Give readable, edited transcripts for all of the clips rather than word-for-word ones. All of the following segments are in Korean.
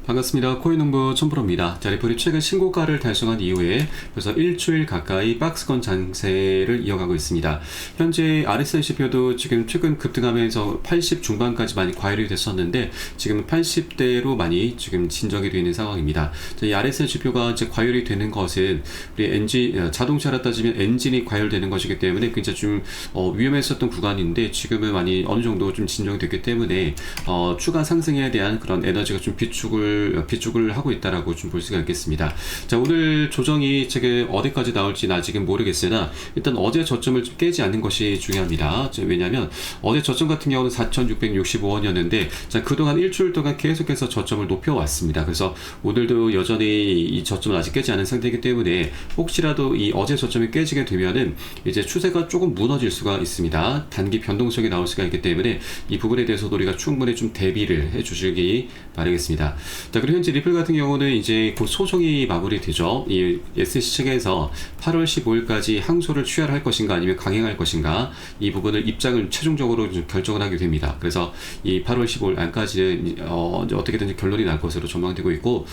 반갑습니다. 코인농부 촌프로입니다. 자, 리플이 최근 신고가를 달성한 이후에 벌써 일주일 가까이 박스권 장세를 이어가고 있습니다. 현재 RSI 지표도 지금 최근 급등하면서 80 중반까지 많이 과열이 됐었는데 지금 80대로 많이 지금 진정이 되어 있는 상황입니다. 자, 이 RSI 지표가 이제 과열이 되는 것은 우리 자동차라 따지면 엔진이 과열되는 것이기 때문에 굉장히 좀 위험했었던 구간인데 지금은 많이 어느 정도 좀 진정됐기 때문에 추가 상승에 대한 그런 에너지가 좀 비축을 하고 있다라고 좀 볼 수가 있겠습니다. 자, 오늘 조정이 제게 어디까지 나올지는 아직은 모르겠으나 일단 어제 저점을 좀 깨지 않는 것이 중요합니다. 왜냐하면 어제 저점 같은 경우는 4,665원이었는데 자, 그동안 일주일 동안 계속해서 저점을 높여왔습니다. 그래서 오늘도 여전히 이 저점을 아직 깨지 않은 상태이기 때문에 혹시라도 이 어제 저점이 깨지게 되면은 이제 추세가 조금 무너질 수가 있습니다. 단기 변동성이 나올 수가 있기 때문에 이 부분에 대해서도 우리가 충분히 좀 대비를 해 주시기 바라겠습니다. 자, 그리고 현재 리플 같은 경우는 이제 곧 소송이 마무리되죠. 이 SEC 측에서 8월 15일까지 항소를 취하할 것인가 아니면 강행할 것인가 이 부분을 입장을 최종적으로 좀 결정을 하게 됩니다. 그래서 이 8월 15일 안까지는 어떻게든지 결론이 날 것으로 전망되고 있고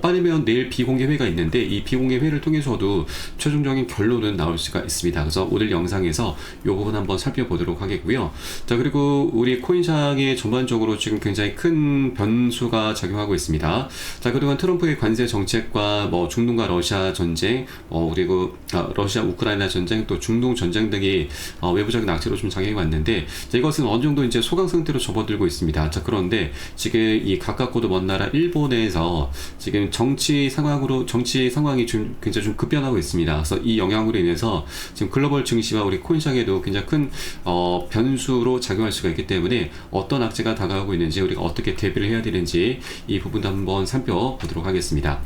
빠르면 내일 비공개 회의가 있는데 이 비공개 회의를 통해서도 최종적인 결론은 나올 수가 있습니다. 그래서 오늘 영상에서 이 부분 한번 살펴보도록 하겠고요. 자, 그리고 우리 코인시장에 전반적으로 지금 굉장히 큰 변수가 작용하고 있습니다. 자, 그동안 트럼프의 관세 정책과 중동과 러시아 전쟁, 그리고 러시아 우크라이나 전쟁, 또 중동 전쟁 등이 외부적인 악재로 좀 작용해 왔는데 자, 이것은 어느 정도 이제 소강 상태로 접어들고 있습니다. 자, 그런데 지금 이 가깝고도 먼 나라 일본에서 지금 정치 상황이 좀 굉장히 좀 급변하고 있습니다. 그래서 이 영향으로 인해서 지금 글로벌 증시와 우리 코인시장에도 굉장히 큰 변수로 작용할 수가 있기 때문에 어떤 악재가 다가오고 있는지 우리가 어떻게 대비를 해야 되는지 이 부분도 한번 살펴보도록 하겠습니다.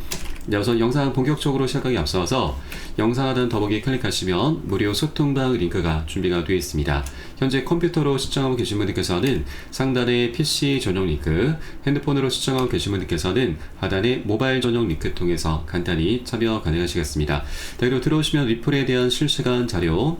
네, 우선 영상 본격적으로 시작하기 앞서서 영상 하단 더보기 클릭하시면 무료 소통방 링크가 준비가 되어 있습니다. 현재 컴퓨터로 시청하고 계신 분들께서는 상단의 PC 전용 링크, 핸드폰으로 시청하고 계신 분들께서는 하단의 모바일 전용 링크 통해서 간단히 참여 가능하시겠습니다. 그리고 들어오시면 리플에 대한 실시간 자료,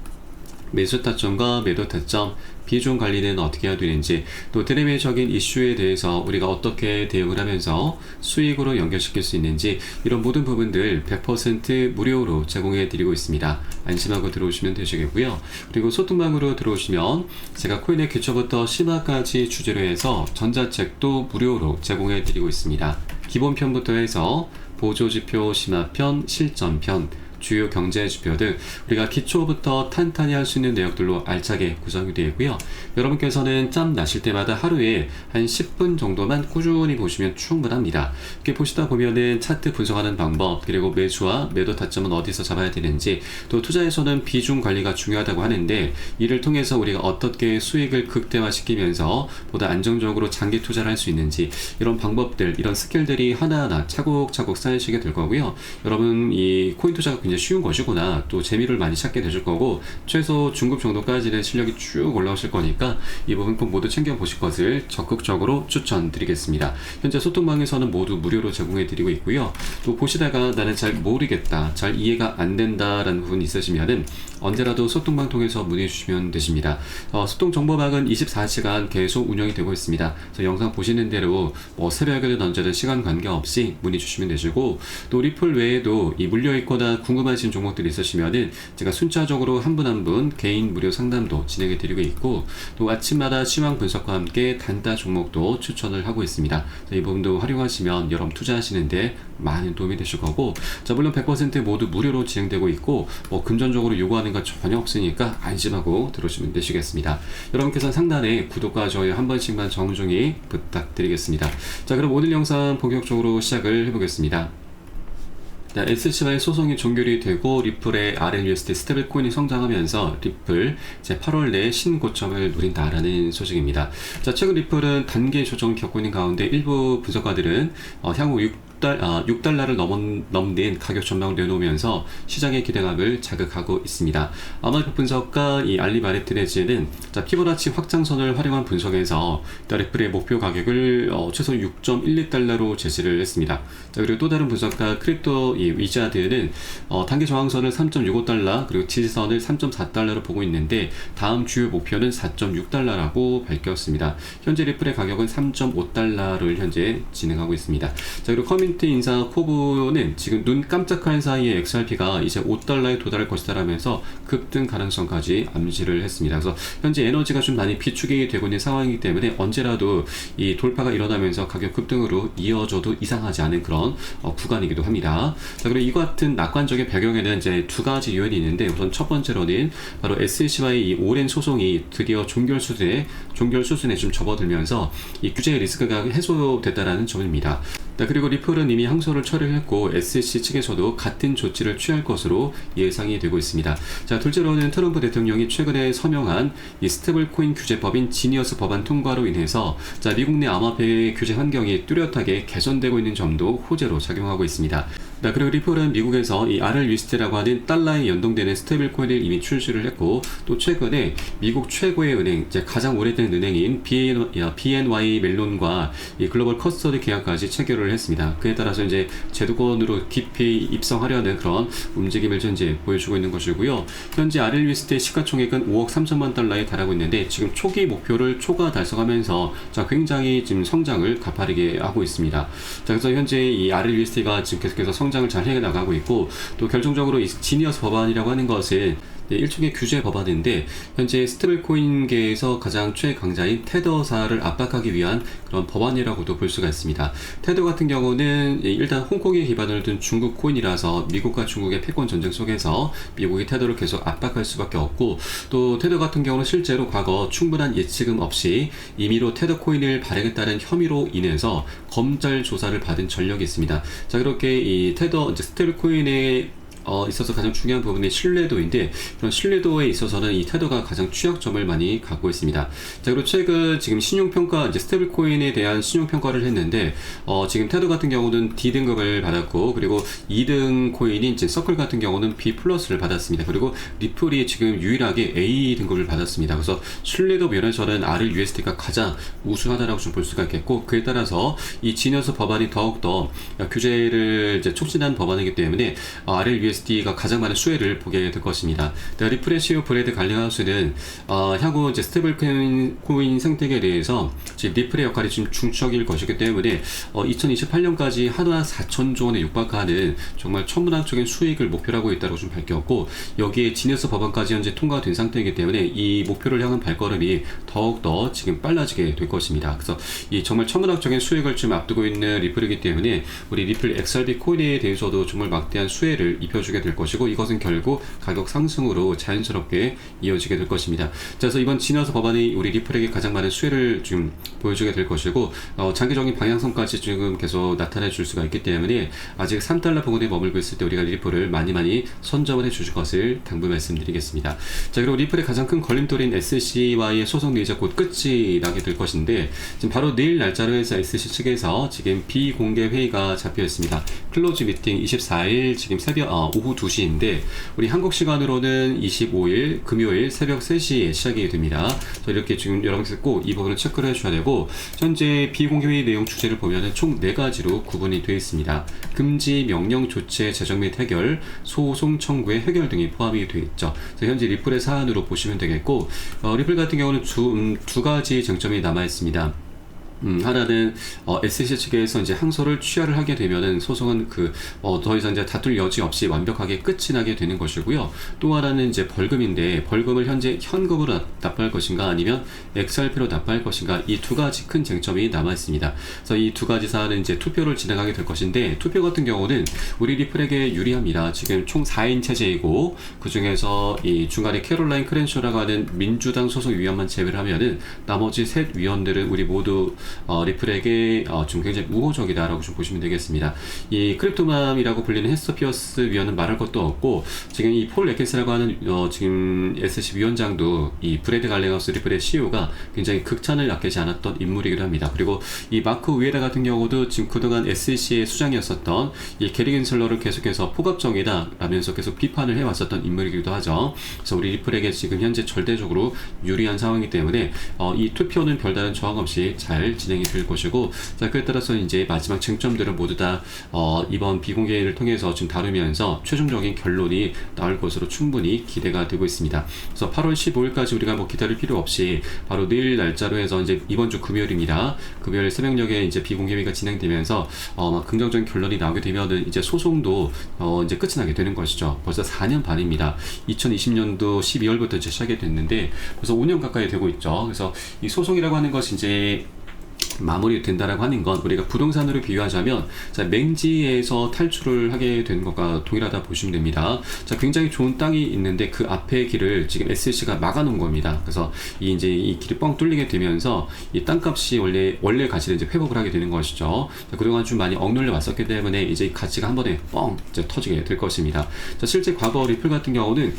매수 타점과 매도 타점, 비중 관리는 어떻게 해야 되는지, 또 드래미적인 이슈에 대해서 우리가 어떻게 대응을 하면서 수익으로 연결시킬 수 있는지 이런 모든 부분들 100% 무료로 제공해 드리고 있습니다. 안심하고 들어오시면 되시겠고요. 그리고 소통방으로 들어오시면 제가 코인의 기초부터 심화까지 주제로 해서 전자책도 무료로 제공해 드리고 있습니다. 기본편부터 해서 보조지표, 심화편, 실전편, 주요 경제 지표 등 우리가 기초부터 탄탄히 할 수 있는 내용들로 알차게 구성이 되어 있고요. 여러분께서는 짬 나실 때마다 하루에 한 10분 정도만 꾸준히 보시면 충분합니다. 이렇게 보시다 보면은 차트 분석하는 방법, 그리고 매수와 매도 타점은 어디서 잡아야 되는지, 또 투자에서는 비중 관리가 중요하다고 하는데 이를 통해서 우리가 어떻게 수익을 극대화시키면서 보다 안정적으로 장기 투자를 할 수 있는지 이런 방법들, 이런 스킬들이 하나하나 차곡차곡 쌓이시게 될 거고요. 여러분 이 코인 투자가 굉장히 쉬운 것이구나, 또 재미를 많이 찾게 되실 거고 최소 중급 정도까지는 실력이 쭉 올라오실 거니까 이 부분 꼭 모두 챙겨보실 것을 적극적으로 추천드리겠습니다. 현재 소통방에서는 모두 무료로 제공해 드리고 있고요. 또 보시다가 나는 잘 모르겠다, 잘 이해가 안 된다라는 부분이 있으시면은 언제라도 소통방 통해서 문의해 주시면 되십니다. 소통 정보방은 24시간 계속 운영이 되고 있습니다. 그래서 영상 보시는 대로 새벽에든 언제든 시간 관계없이 문의 주시면 되시고, 또 리플 외에도 이 물려있거나 궁금하신 종목들이 있으시면은 제가 순차적으로 한 분 한 분 개인 무료 상담도 진행해 드리고 있고, 또 아침마다 시황 분석과 함께 단타 종목도 추천을 하고 있습니다. 이 부분도 활용하시면 여러분 투자하시는데 많은 도움이 되실 거고, 자, 물론 100% 모두 무료로 진행되고 있고 금전적으로 요구하는 건 전혀 없으니까 안심하고 들어오시면 되시겠습니다. 여러분께서는 상단에 구독과 좋아요 한 번씩만 정중히 부탁드리겠습니다. 자, 그럼 오늘 영상 본격적으로 시작을 해보겠습니다. SC와의 소송이 종결이 되고 리플의 RLUSD 스테이블코인이 성장하면서 리플 이제 8월 내에 신고점을 노린다라는 소식입니다. 자, 최근 리플은 단계 조정을 겪고 있는 가운데 일부 분석가들은 향후 6달러를 넘는 가격 전망을 내놓으면서 시장의 기대감을 자극하고 있습니다. 아마존 분석가 이 알리 바레트네즈는 피보나치 확장선을 활용한 분석에서 리플의 목표 가격을 최소 6.12달러로 제시를 했습니다. 그리고 또 다른 분석가 크립토 위자드는 단기 저항선을 3.65달러 그리고 지지선을 3.4달러로 보고 있는데 다음 주요 목표는 4.6달러라고 밝혔습니다. 현재 리플의 가격은 3.5달러를 현재 진행하고 있습니다. 그리고 커뮤니티 인사 코브는 지금 눈 깜짝할 사이에 XRP가 이제 5달러에 도달할 것이다라면서 급등 가능성까지 암시를 했습니다. 그래서 현재 에너지가 좀 많이 비축이 되고 있는 상황이기 때문에 언제라도 이 돌파가 일어나면서 가격 급등으로 이어져도 이상하지 않은 그런 구간이기도 합니다. 그리고 이와 같은 낙관적인 배경에는 이제 두 가지 요인이 있는데 우선 첫 번째로는 바로 SEC와의 이 오랜 소송이 드디어 종결 수순에 좀 접어들면서 이 규제 리스크가 해소됐다라는 점입니다. 그리고 리플은 이미 항소를 처리했고 SEC 측에서도 같은 조치를 취할 것으로 예상이 되고 있습니다. 둘째로는 트럼프 대통령이 최근에 서명한 이 스테이블코인 규제법인 지니어스 법안 통과로 인해서 미국 내 암호화폐 규제 환경이 뚜렷하게 개선되고 있는 점도 호재로 작용하고 있습니다. 그리고 리플은 미국에서 이 RLUSD라고 하는 달러에 연동되는 스테이블 코인을 이미 출시를 했고 또 최근에 미국 최고의 은행, 이제 가장 오래된 은행인 BNY 멜론과 이 글로벌 커스터디 계약까지 체결을 했습니다. 그에 따라서 이제 제도권으로 깊이 입성하려는 그런 움직임을 현재 보여주고 있는 것이고요. 현재 RLUSD의 시가총액은 5억 3천만 달러에 달하고 있는데 지금 초기 목표를 초과 달성하면서 굉장히 지금 성장을 가파르게 하고 있습니다. 그래서 현재 이 RLUSD가 지금 계속해서 성장을 잘 해나가고 있고 또 결정적으로 이 지니어스 법안이라고 하는 것은 일종의 규제 법안인데 현재 스테이블코인계에서 가장 최강자인 테더사를 압박하기 위한 그런 법안이라고도 볼 수가 있습니다. 테더 같은 경우는 일단 홍콩에 기반을 둔 중국 코인이라서 미국과 중국의 패권 전쟁 속에서 미국이 테더를 계속 압박할 수밖에 없고 또 테더 같은 경우는 실제로 과거 충분한 예치금 없이 임의로 테더 코인을 발행했다는 혐의로 인해서 검찰 조사를 받은 전력이 있습니다. 그렇게 이 테더 스테이블코인의 있어서 가장 중요한 부분이 신뢰도인데 그런 신뢰도에 있어서는 이 테더가 가장 취약점을 많이 갖고 있습니다. 그리고 최근 지금 신용평가 이제 스테이블코인에 대한 신용평가를 했는데 지금 테더 같은 경우는 D등급을 받았고 그리고 2등 코인인 이제 서클 같은 경우는 B+를 받았습니다. 그리고 리플이 지금 유일하게 A 등급을 받았습니다. 그래서 신뢰도 면에서는 RLUSD가 가장 우수하다라고 좀 볼 수가 있겠고 그에 따라서 이 지니어스 법안이 더욱더 규제를 이제 촉진한 법안이기 때문에 RLUSD가 가장 많은 수혜를 보게 될 것입니다. 리플의 CEO 브래드 갈링하우스는 향후 이제 스테이블코인 생태계에 대해서 지금 리플의 역할이 지금 중추적일 것이기 때문에 2028년까지 하나 4천조 원에 육박하는 정말 천문학적인 수익을 목표로 하고 있다고 좀 밝혔고 여기에 지니어스 법안까지 현재 통과된 상태이기 때문에 이 목표를 향한 발걸음이 더욱더 지금 빨라지게 될 것입니다. 그래서 이 정말 천문학적인 수익을 지금 앞두고 있는 리플이기 때문에 우리 리플 XRP 코인에 대해서도 정말 막대한 수혜를 입혀주게 될 것이고 이것은 결국 가격 상승으로 자연스럽게 이어지게 될 것입니다. 그래서 이번 지니어스 법안이 우리 리플에게 가장 많은 수혜를 좀 보여주게 될 것이고 장기적인 방향성까지 지금 계속 나타내 줄 수가 있기 때문에 아직 3달러 부근에 머물고 있을 때 우리가 리플을 많이 선점을 해 주실 것을 당부 말씀드리겠습니다. 그리고 리플의 가장 큰 걸림돌인 SEC와의 소송이 이제 곧 끝이 나게 될 것인데 지금 바로 내일 날짜로 해서 SEC 측에서 지금 비공개 회의가 잡혀 있습니다. 클로즈 미팅 24일 지금 오후 2시인데 우리 한국 시간으로는 25일 금요일 새벽 3시에 시작이 됩니다. 이렇게 지금 여러분께서 꼭 이 부분을 체크를 해주셔야 되고 현재 비공개 회의 내용 주제를 보면은 총 4가지로 구분이 되어 있습니다. 금지, 명령, 조치, 재정 및 해결, 소송 청구의 해결 등이 포함이 되어 있죠. 현재 리플의 사안으로 보시면 되겠고 리플 같은 경우는 두 가지 쟁점이 남아 있습니다. 하나는 SEC 측에서 이제 항소를 취하를 하게 되면은 소송은 더 이상 이제 다툴 여지 없이 완벽하게 끝이 나게 되는 것이고요. 또 하나는 이제 벌금인데 벌금을 현재 현금으로 납부할 것인가 아니면 XRP로 납부할 것인가 이 두 가지 큰 쟁점이 남아 있습니다. 그래서 이 두 가지 사안은 이제 투표를 진행하게 될 것인데 투표 같은 경우는 우리 리플에게 유리합니다. 지금 총 4인 체제이고 그 중에서 이 중간에 캐롤라인 크렌쇼라고 하는 민주당 소속 위원만 제외를 하면은 나머지 셋 위원들은 우리 모두 리플에게 좀 굉장히 우호적이다라고 좀 보시면 되겠습니다. 이 크립토맘이라고 불리는 헤스터 피어스 위원은 말할 것도 없고, 지금 이 폴 레케스라고 하는 지금 SEC 위원장도 이 브래드 갈랭하우스 리플의 CEO가 굉장히 극찬을 아끼지 않았던 인물이기도 합니다. 그리고 이 마크 우에다 같은 경우도 지금 그동안 SEC의 수장이었었던 이 게리 겐슬러를 계속해서 폭압적이다 라면서 계속 비판을 해왔었던 인물이기도 하죠. 그래서 우리 리플에게 지금 현재 절대적으로 유리한 상황이기 때문에 이 투표는 별다른 저항 없이 잘 진행이 될 것이고, 자, 그에 따라서 이제 마지막 쟁점들은 모두 다 이번 비공개를 통해서 좀 다루면서 최종적인 결론이 나올 것으로 충분히 기대가 되고 있습니다. 그래서 8월 15일까지 우리가 뭐 기다릴 필요 없이 바로 내일 날짜로 해서 이제 이번 주 금요일입니다. 금요일 새벽녘에 이제 비공개회가 진행되면서 긍정적인 결론이 나오게 되면은 이제 소송도 이제 끝이 나게 되는 것이죠. 벌써 4년 반입니다. 2020년도 12월부터 이제 시작이 됐는데 벌써 5년 가까이 되고 있죠. 그래서 이 소송이라고 하는 것이 이제 마무리된다라고 하는 건 우리가 부동산으로 비유하자면, 자, 맹지에서 탈출을 하게 되는 것과 동일하다 보시면 됩니다. 자, 굉장히 좋은 땅이 있는데 그 앞에 길을 지금 SEC가 막아놓은 겁니다. 그래서 이제 이 길이 뻥 뚫리게 되면서 이 땅값이 원래 가치를 이제 회복을 하게 되는 것이죠. 자, 그동안 좀 많이 억눌려 왔었기 때문에 이제 이 가치가 한 번에 뻥 이제 터지게 될 것입니다. 자, 실제 과거 리플 같은 경우는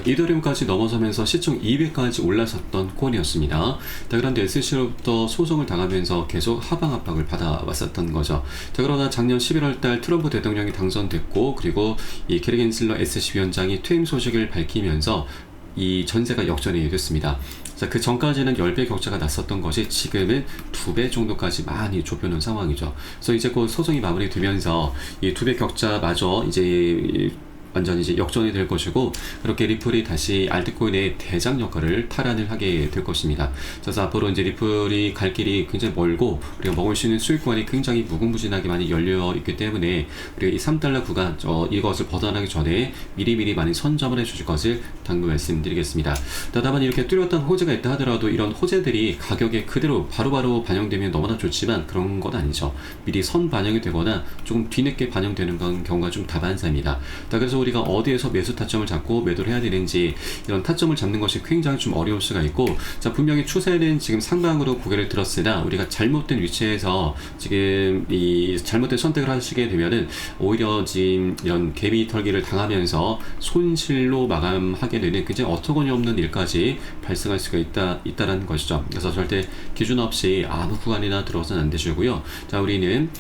이더리움까지 넘어서면서 시총 200까지 올라섰던 코인이었습니다. 그런데 SEC로부터 소송을 당하면서 계속 하방 압박을 받아왔었던 거죠. 자, 그러나 작년 11월달 트럼프 대통령이 당선됐고, 그리고 이 게리 겐슬러 SEC 위원장이 퇴임 소식을 밝히면서 이 전세가 역전이 됐습니다. 자, 그 전까지는 10배 격차가 났었던 것이 지금은 2배 정도까지 많이 좁혀놓은 상황이죠. 그래서 이제 곧 소송이 마무리되면서 이 2배 격차마저 이제 완전히 이제 역전이 될 것이고, 그렇게 리플이 다시 알트코인의 대장 역할을 탈환을 하게 될 것입니다. 그래서 앞으로 이제 리플이 갈 길이 굉장히 멀고 우리가 먹을 수 있는 수익 구간이 굉장히 무궁무진하게 많이 열려 있기 때문에 우리가 이 3달러 구간 이것을 벗어나기 전에 미리미리 많이 선점을 해주실 것을 당부 말씀드리겠습니다. 다만 이렇게 뚜렷한 호재가 있다 하더라도 이런 호재들이 가격에 그대로 바로바로 반영되면 너무나 좋지만 그런 건 아니죠. 미리 선 반영이 되거나 조금 뒤늦게 반영되는 경우가 좀 다반사입니다. 그래서 우리가 어디에서 매수 타점을 잡고 매도를 해야 되는지, 이런 타점을 잡는 것이 굉장히 좀 어려울 수가 있고, 자, 분명히 추세는 지금 상방으로 고개를 들었으나 우리가 잘못된 위치에서 지금 이 잘못된 선택을 하시게 되면은 오히려 지금 이런 개미 털기를 당하면서 손실로 마감하게 되는 굉장히 어처구니 없는 일까지 발생할 수가 있다라는 것이죠. 그래서 절대 기준 없이 아무 구간이나 들어서는 안 되시고요. 자, 우리는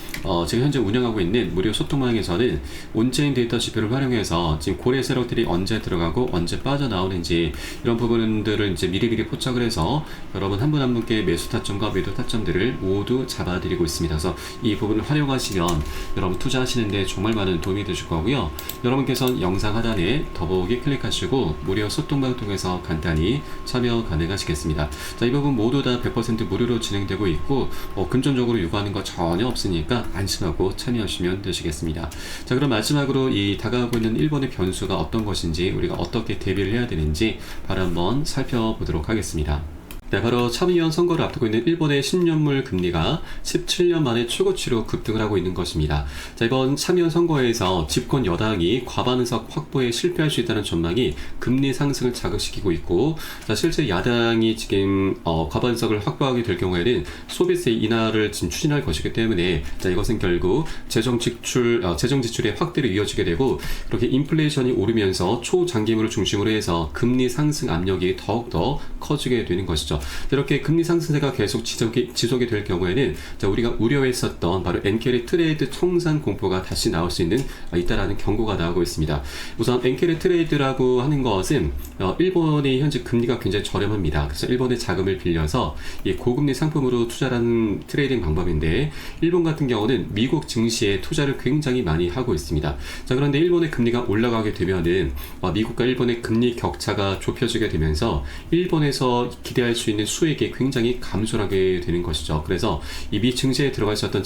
지금 현재 운영하고 있는 무료 소통망에서는 온체인 데이터 지표를 활용해서 지금 고래 세력들이 언제 들어가고 언제 빠져나오는지 이런 부분들을 이제 미리미리 포착을 해서 여러분 한 분 한 분께 매수 타점과 매도 타점들을 모두 잡아드리고 있습니다. 그래서 이 부분을 활용하시면 여러분 투자하시는데 정말 많은 도움이 되실 거고요. 여러분께서는 영상 하단에 더보기 클릭하시고 무료 소통방 통해서 간단히 참여 가능하시겠습니다. 자, 이 부분 모두 다 100% 무료로 진행되고 있고 금전적으로 요구하는 거 전혀 없으니까 안심하고 참여하시면 되시겠습니다. 자, 그럼 마지막으로 이 다가오고 있는 일본의 변수가 어떤 것인지, 우리가 어떻게 대비를 해야 되는지 바로 한번 살펴보도록 하겠습니다. 네, 바로 참의원 선거를 앞두고 있는 일본의 10년물 금리가 17년 만에 최고치로 급등을 하고 있는 것입니다. 자, 이번 참의원 선거에서 집권 여당이 과반 의석 확보에 실패할 수 있다는 전망이 금리 상승을 자극시키고 있고, 자, 실제 야당이 지금 과반 의석을 확보하게 될 경우에는 소비세 인하를 지금 추진할 것이기 때문에, 자, 이것은 결국 재정 지출의 확대로 이어지게 되고, 그렇게 인플레이션이 오르면서 초장기물을 중심으로 해서 금리 상승 압력이 더욱더 커지게 되는 것이죠. 이렇게 금리 상승세가 계속 지속이 될 경우에는, 자, 우리가 우려했었던 바로 엔케리 트레이드 청산 공포가 다시 나올 수 있다라는 경고가 나오고 있습니다. 우선 엔케리 트레이드라고 하는 것은 일본의 현재 금리가 굉장히 저렴합니다. 그래서 일본의 자금을 빌려서 이 고금리 상품으로 투자하는 트레이딩 방법인데, 일본 같은 경우는 미국 증시에 투자를 굉장히 많이 하고 있습니다. 자, 그런데 일본의 금리가 올라가게 되면은 미국과 일본의 금리 격차가 좁혀지게 되면서 일본에서 기대할 수 있는 수익이 굉장히 감소하게 되는 것이죠. 그래서 이 미 증시에 들어가 있었던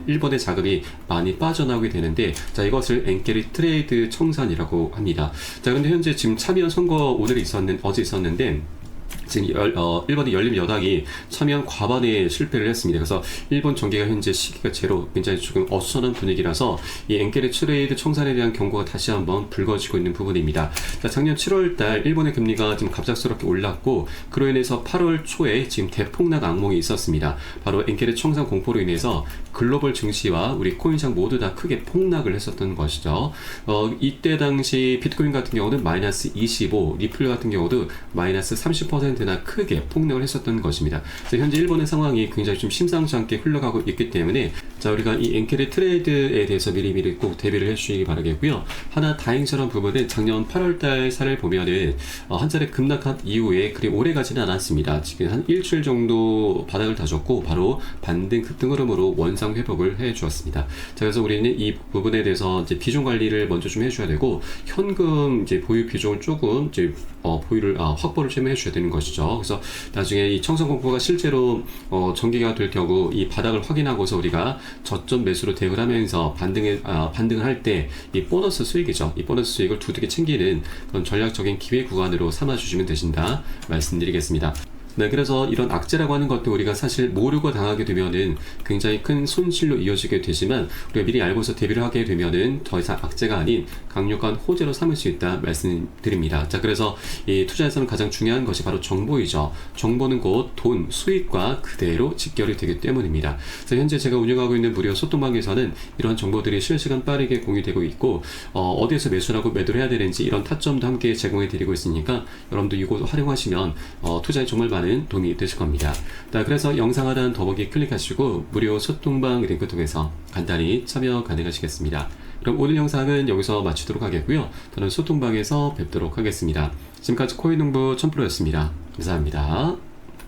일본의 자금이 많이 빠져나오게 되는데, 자, 이것을 엔케리 트레이드 청산이라고 합니다. 자, 그런데 현재 지금 참의원 선거 어제 있었는데, 지금 일본의 열린 여당이 참여한 과반에 실패를 했습니다. 그래서 일본 정계가 현재 시기가 제로, 굉장히 조금 어수선한 분위기라서 이 엔케리 트레이드 청산에 대한 경고가 다시 한번 불거지고 있는 부분입니다. 자, 작년 7월달 일본의 금리가 좀 갑작스럽게 올랐고 그로 인해서 8월 초에 지금 대폭락 악몽이 있었습니다. 바로 엔케리 청산 공포로 인해서 글로벌 증시와 우리 코인시장 모두 다 크게 폭락을 했었던 것이죠. 이때 당시 비트코인 같은 경우는 마이너스 25, 리플 같은 경우도 마이너스 30%나 크게 폭락을 했었던 것입니다. 현재 일본의 상황이 굉장히 좀 심상치 않게 흘러가고 있기 때문에 자, 우리가 이 엔케리 트레이드에 대해서 미리미리 꼭 대비를 해주시기 바라겠고요. 하나 다행스러운 부분은 작년 8월달 사례를 보면은 한 차례 급락한 이후에 그리 오래 가지는 않았습니다. 지금 한 일주일 정도 바닥을 다졌고 바로 반등 급등 흐름으로 원상 회복을 해 주었습니다. 자, 그래서 우리는 이 부분에 대해서 이제 비중 관리를 먼저 좀 해줘야 되고 현금 이제 보유 비중을 조금 이제 보유를 확보를 좀 해줘야 되는 것이죠. 그래서 나중에 이 청산 공포가 실제로 전개가 될 경우 이 바닥을 확인하고서 우리가 저점 매수로 대응을 하면서 반등을 할 때 이 보너스 수익이죠. 이 보너스 수익을 두둑이 챙기는 그런 전략적인 기회 구간으로 삼아주시면 되신다 말씀드리겠습니다. 네, 그래서 이런 악재라고 하는 것도 우리가 사실 모르고 당하게 되면은 굉장히 큰 손실로 이어지게 되지만 우리가 미리 알고서 대비를 하게 되면은 더 이상 악재가 아닌 강력한 호재로 삼을 수 있다 말씀드립니다. 자, 그래서 이 투자에서는 가장 중요한 것이 바로 정보이죠. 정보는 곧 돈, 수익과 그대로 직결이 되기 때문입니다. 그래서 현재 제가 운영하고 있는 무료 소통방에서는 이러한 정보들이 실시간 빠르게 공유되고 있고 어디에서 매수를 하고 매도를 해야 되는지 이런 타점도 함께 제공해 드리고 있으니까 여러분도 이거 활용하시면 투자에 정말 많은 도움이 되실 겁니다. 자, 그래서 영상 하단 더보기 클릭하시고 무료 소통방 링크 통해서 간단히 참여 가능하시겠습니다. 그럼 오늘 영상은 여기서 마치도록 하겠고요. 저는 소통방에서 뵙도록 하겠습니다. 지금까지 코인농부 1000%였습니다. 감사합니다.